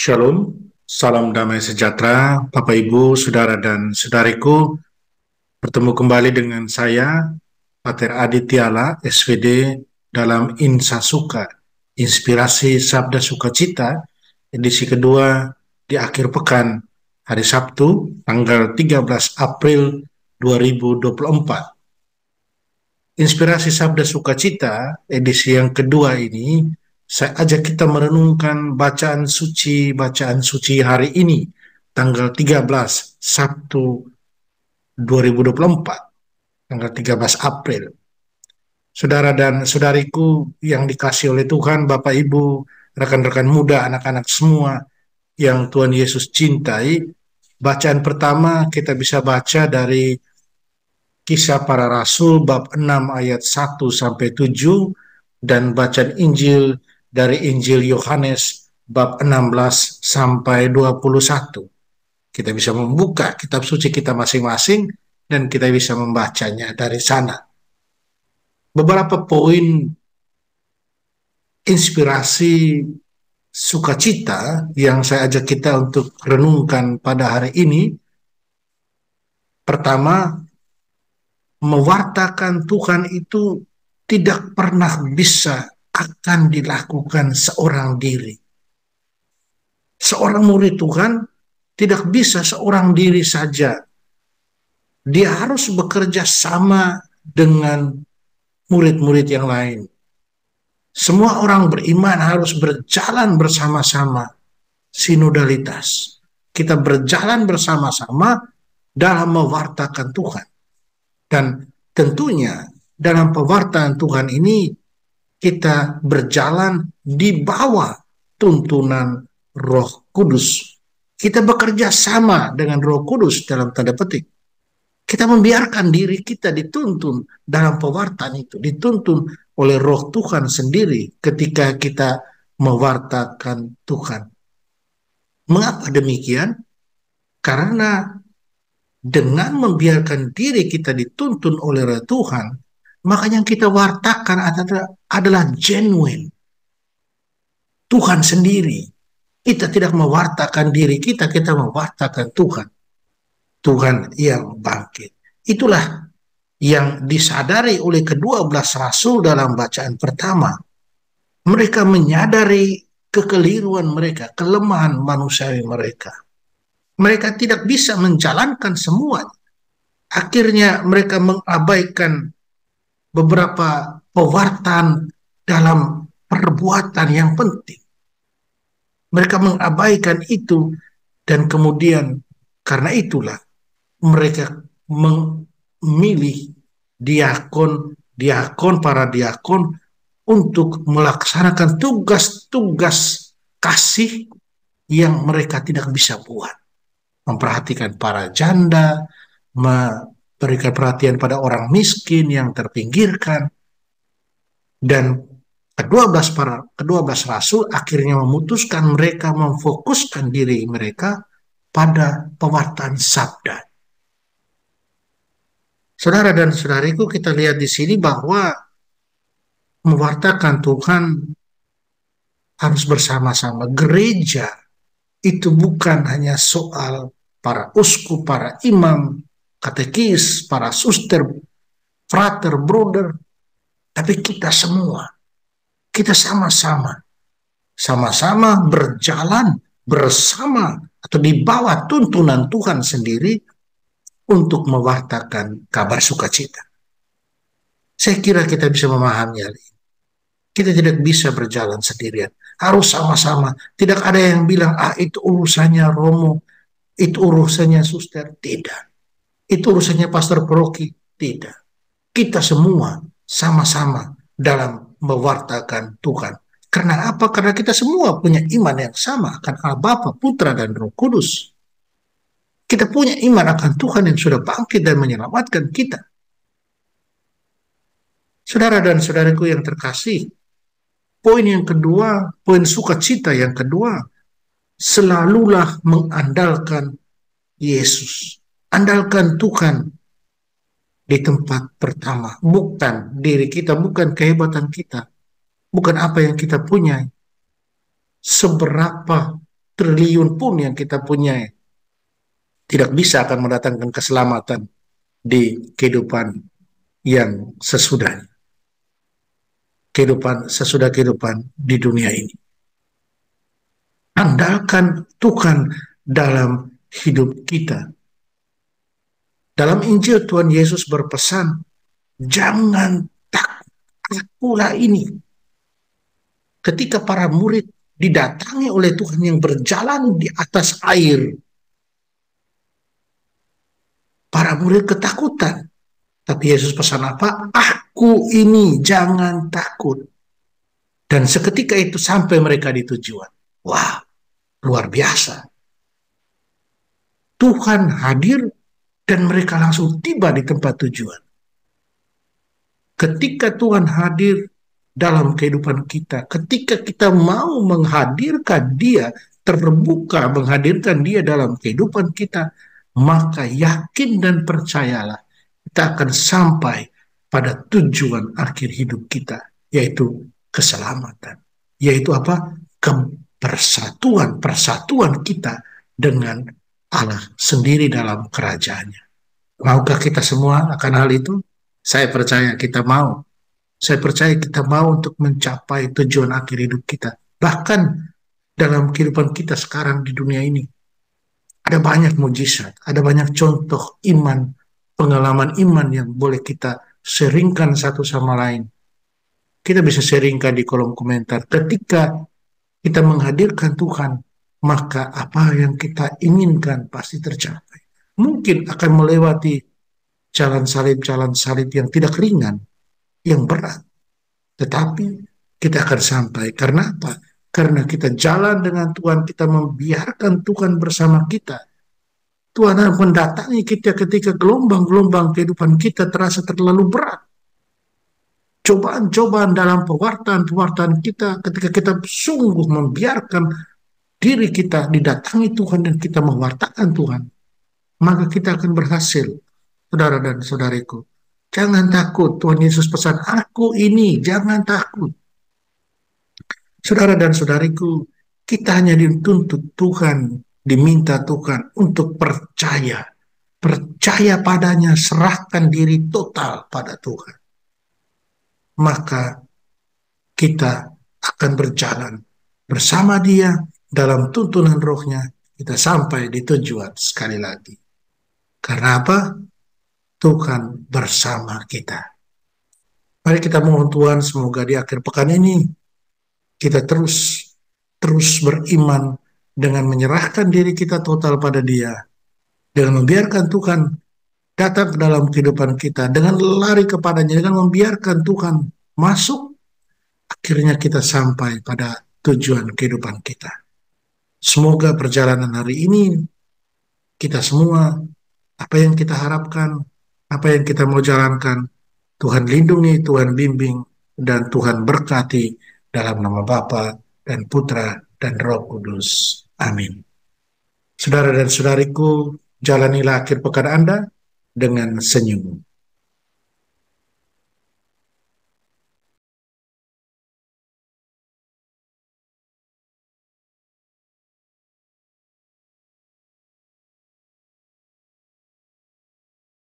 Shalom, salam damai sejahtera, Bapak Ibu, Saudara dan Saudariku. Bertemu kembali dengan saya, Pater Adi Tiala, SVD, dalam Insa Suka, Inspirasi Sabda Sukacita, edisi kedua di akhir pekan, hari Sabtu, tanggal 13 April 2024. Inspirasi Sabda Sukacita, edisi yang kedua ini, saya ajak kita merenungkan bacaan suci hari ini, tanggal 13 Sabtu 2024, tanggal 13 April. Saudara dan saudariku yang dikasih oleh Tuhan, Bapak Ibu, rekan-rekan muda, anak-anak semua yang Tuhan Yesus cintai, bacaan pertama kita bisa baca dari Kisah Para Rasul bab 6 ayat 1 sampai 7 dan bacaan Injil dari Injil Yohanes bab 16 sampai 21. Kita bisa membuka kitab suci kita masing-masing dan kita bisa membacanya dari sana. Beberapa poin inspirasi sukacita yang saya ajak kita untuk renungkan pada hari ini. Pertama, mewartakan Tuhan itu tidak pernah bisa akan dilakukan seorang diri. Seorang murid Tuhan tidak bisa seorang diri saja. Dia harus bekerja sama dengan murid-murid yang lain. Semua orang beriman harus berjalan bersama-sama, sinodalitas. Kita berjalan bersama-sama dalam mewartakan Tuhan. Dan tentunya dalam pewartaan Tuhan ini kita berjalan di bawah tuntunan Roh Kudus. Kita bekerja sama dengan Roh Kudus dalam tanda petik. Kita membiarkan diri kita dituntun dalam pewartaan itu, dituntun oleh Roh Tuhan sendiri ketika kita mewartakan Tuhan. Mengapa demikian? Karena dengan membiarkan diri kita dituntun oleh Tuhan, maka yang kita wartakan adalah genuine. Tuhan sendiri. Kita tidak mewartakan diri kita, kita mewartakan Tuhan. Tuhan yang bangkit. Itulah yang disadari oleh kedua belas rasul dalam bacaan pertama. Mereka menyadari kekeliruan mereka, kelemahan manusiawi mereka. Mereka tidak bisa menjalankan semua. Akhirnya mereka mengabaikan beberapa pewartaan dalam perbuatan yang penting. Mereka mengabaikan itu dan kemudian karena itulah mereka memilih para diakon untuk melaksanakan tugas-tugas kasih yang mereka tidak bisa buat. Memperhatikan para janda, memberikan perhatian pada orang miskin yang terpinggirkan. Dan kedua belas rasul akhirnya memutuskan mereka memfokuskan diri mereka pada pewartaan sabda. Saudara dan saudariku, kita lihat di sini bahwa mewartakan Tuhan harus bersama-sama. Gereja itu bukan hanya soal para uskup, para imam, katekis, para suster, frater, brother, tapi kita semua. Kita sama-sama berjalan bersama atau di bawah tuntunan Tuhan sendiri untuk mewartakan kabar sukacita. Saya kira kita bisa memahami hal ini. Kita tidak bisa berjalan sendirian. Harus sama-sama. Tidak ada yang bilang, itu urusannya Romo, itu urusannya suster. Tidak. Itu urusannya pastor paroki. Tidak. Kita semua sama-sama dalam mewartakan Tuhan. Karena apa? Karena kita semua punya iman yang sama akan Allah Bapa, Putra, dan Roh Kudus. Kita punya iman akan Tuhan yang sudah bangkit dan menyelamatkan kita. Saudara dan saudaraku yang terkasih, poin yang kedua, poin sukacita yang kedua, selalulah mengandalkan Yesus. Andalkan Tuhan di tempat pertama. Bukan diri kita, bukan kehebatan kita. Bukan apa yang kita punya. Seberapa triliun pun yang kita punya tidak bisa akan mendatangkan keselamatan di kehidupan yang sesudah kehidupan di dunia ini. Andalkan Tuhan dalam hidup kita. Dalam Injil Tuhan Yesus berpesan, jangan takut, akulah ini. Ketika para murid didatangi oleh Tuhan yang berjalan di atas air, para murid ketakutan. Tapi Yesus pesan apa? Aku ini, jangan takut. Dan seketika itu sampai mereka di tujuan. Wah, luar biasa. Tuhan hadir dan mereka langsung tiba di tempat tujuan. Ketika Tuhan hadir dalam kehidupan kita, ketika kita mau menghadirkan Dia, terbuka menghadirkan Dia dalam kehidupan kita, maka yakin dan percayalah kita akan sampai pada tujuan akhir hidup kita, yaitu keselamatan. Yaitu apa? Persatuan kita dengan Allah sendiri dalam kerajaannya. Maukah kita semua akan hal itu? Saya percaya kita mau. Saya percaya kita mau untuk mencapai tujuan akhir hidup kita. Bahkan dalam kehidupan kita sekarang di dunia ini, ada banyak mujizat, ada banyak contoh iman, pengalaman iman yang boleh kita sharingkan satu sama lain. Kita bisa sharingkan di kolom komentar. Ketika kita menghadirkan Tuhan, maka apa yang kita inginkan pasti tercapai. Mungkin akan melewati jalan salib yang tidak ringan, yang berat. Tetapi kita akan sampai. Karena apa? Karena kita jalan dengan Tuhan, kita membiarkan Tuhan bersama kita. Tuhan akan mendatangi kita ketika gelombang-gelombang kehidupan kita terasa terlalu berat. Cobaan-cobaan dalam pewartaan kita, ketika kita sungguh membiarkan diri kita didatangi Tuhan dan kita mewartakan Tuhan, maka kita akan berhasil, saudara dan saudariku. Jangan takut, Tuhan Yesus pesan, aku ini, jangan takut. Saudara dan saudariku, kita hanya dituntut Tuhan, diminta Tuhan untuk percaya. Percaya padanya, serahkan diri total pada Tuhan. Maka kita akan berjalan bersama Dia dalam tuntunan rohnya, kita sampai di tujuan sekali lagi. Karena apa? Tuhan bersama kita. Mari kita mohon Tuhan, semoga di akhir pekan ini kita terus beriman dengan menyerahkan diri kita total pada Dia, dengan membiarkan Tuhan datang ke dalam kehidupan kita, dengan lari kepadanya, dengan membiarkan Tuhan masuk, akhirnya kita sampai pada tujuan kehidupan kita. Semoga perjalanan hari ini kita semua, apa yang kita harapkan, apa yang kita mau jalankan, Tuhan lindungi, Tuhan bimbing, dan Tuhan berkati dalam nama Bapa dan Putra dan Roh Kudus. Amin. Saudara dan saudariku, jalanilah akhir pekan Anda dengan senyum.